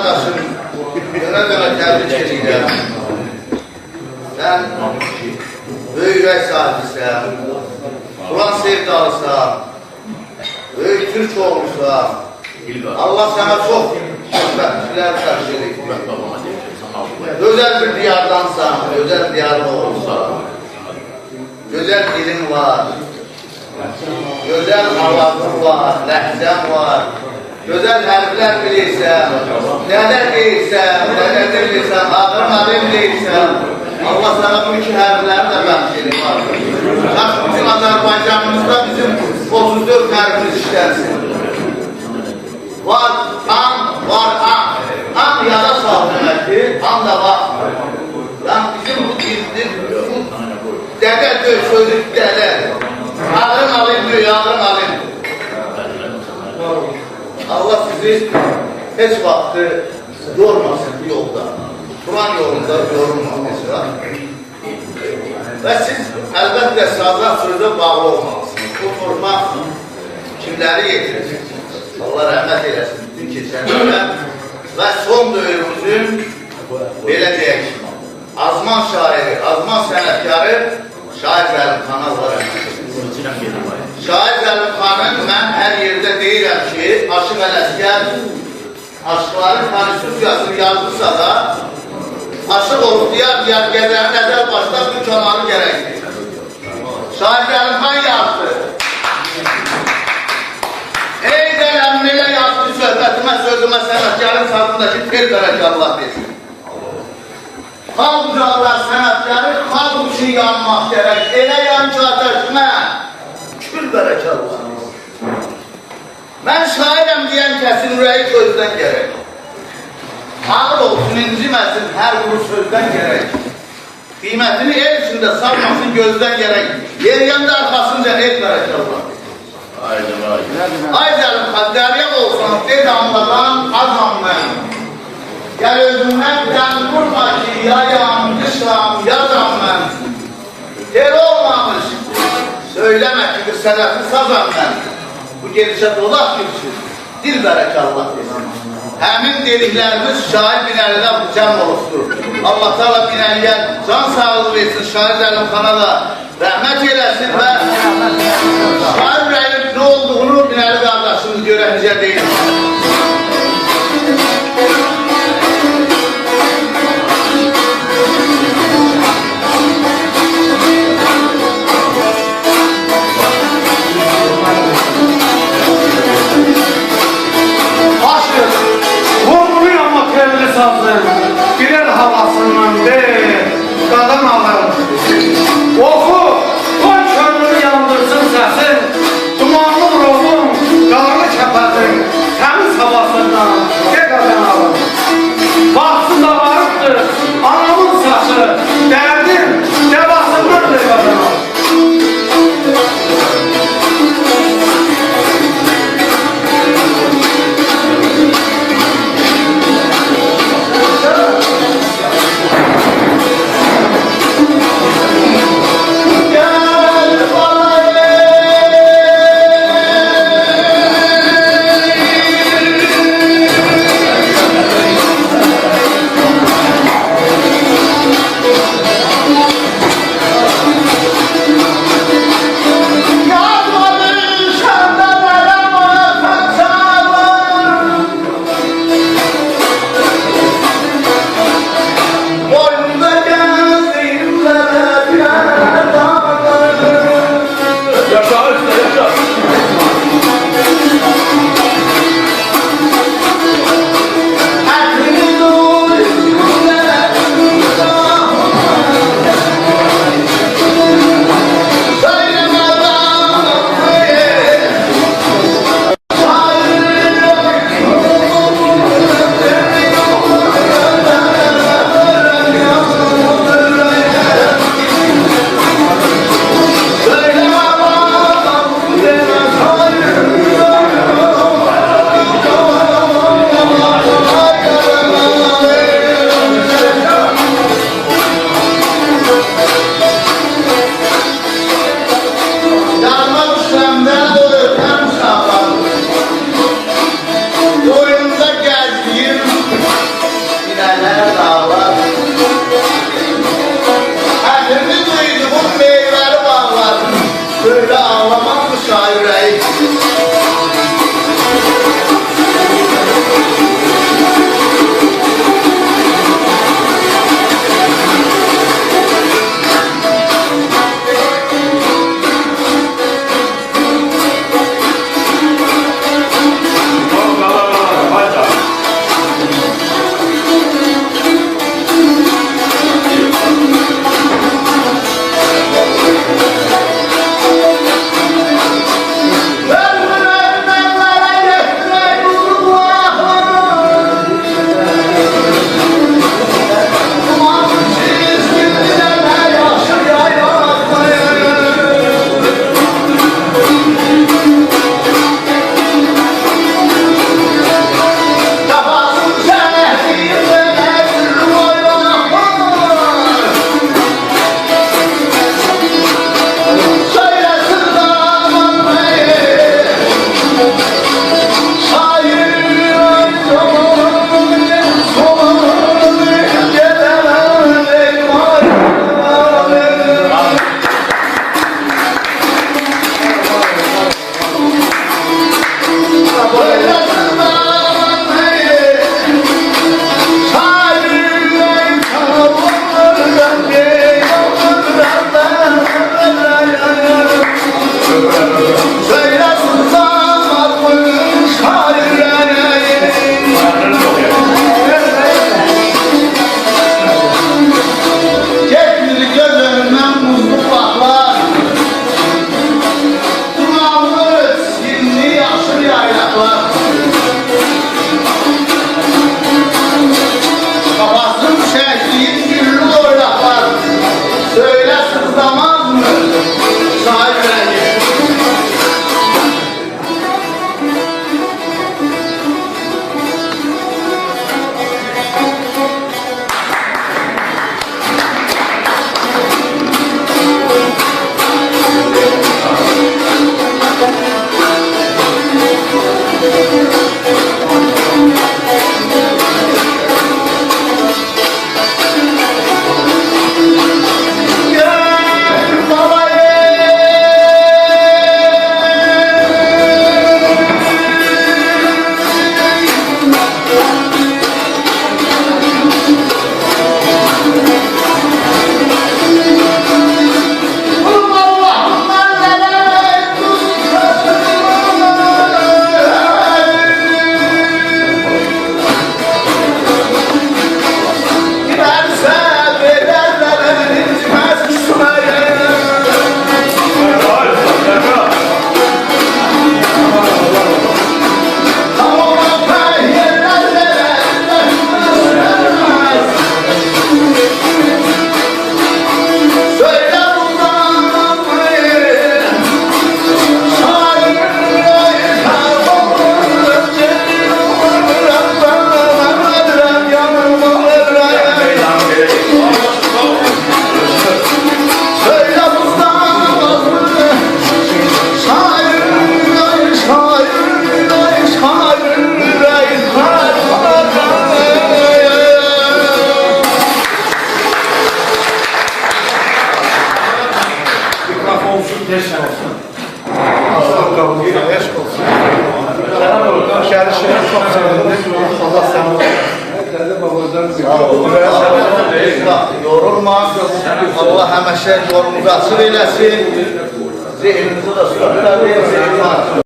kardeşim, döne tebrik edirəm. Sən böyük ürək sahibisən, Quran sevdalısan, böyük Türk olmuşsan. Allah sənə çox xoşbəxtliklər bəxş edir. Gözəl bir diyardansan, gözəl diyarın olursan, gözəl dilin var, gözəl havasın var, ləhcən var, gözəl hərflər bilirsən, nələr deyirsən, nələr bilirsən, ağır alim deyirsən. Allah sana bu iki hərfləri də bəxş edir. Bizim Azərbaycanımızda bizim 34 hərfimiz işlənsin. Var an, var an. An yada sağ deməkdir, an da var. Yani bizim bu dildir, bu dədə döy sözü dədə. Ağrın alim diyor, ağrın alim. Allah sizi heç vaxtı yormasın bu yolda. Kur'an yolunda yorulmamışlar. Və siz əlbəttə saza sözə bağlı olmalısınız. Bu forma kimləri yetirir? Allah rəhmət eyləsin bütün keçənlərə və son dövrümüzün belə deyək, azman şairi, azman sənətkarı Şair Zəlimxana Allah rəhmət eyləsin. Şair Zəlimxanın mən hər yerdə deyirəm ki, Aşıq Ələsgər aşıqların konstitusiyasını yazmışsa da aşıq olub diyar gəzərin nəzər başdan bir kanalı gərəkdir. Şair Zəlimxan yazdı. Ey dələm, nələ yazdı söhbətimə, sözümə, sənətkarın sazındakı tel bərəkə Allah desin. Xalq ucaqlar sənətkarı, xalq üçün yanmaq gərək. Elə yan ki ateşmə, kül bərəkə Allah desin. Mən şairəm deyən kəsin ürəyi gözdən gərək. Ağır olsun, inciməsin, hər quru sözdən gərək. Qiymətini el içində salmasın, gözdən gərək. Yeriyəndə arxasınca el bərək Allah. Ay Zəlimxan, dəryaq olsan, ded anladan azam mən. Gəl özümdən dən vurma ki, yayam, qışam, yazam mən. Tel olmamış, söyləmə ki, bir sədəfi sazam mən. Bu gelişə dolaq gülsün, dil bərək Allah desin. Həmin dediklərimiz şair binəlidən cəm olubdur. Allah Teala binəliyə can sağlığı versin, Şair Zəlimxana da rəhmət eləsin və şair ürəyinin nə olduğunu binəli qardaşımız görənicə deyil. Birer havasından değil, kadın alır. Oku, koy körünü yandırsın sesin. Dumanlı ruhun, karlı kəpəsin. Təmiz havasından, de kadın alır. Vaxtı da varıbdır, anamın saçı. Dərdim, devasından de kadın alır. Eşk olsun. Allah kabul etsin. Eşk olsun. Gelişine çok sevindim. Allah sağ olsun. Yorulma. Allah həmişə yolumuzu açıq eləsin. Zehninizi də sıxlar versin.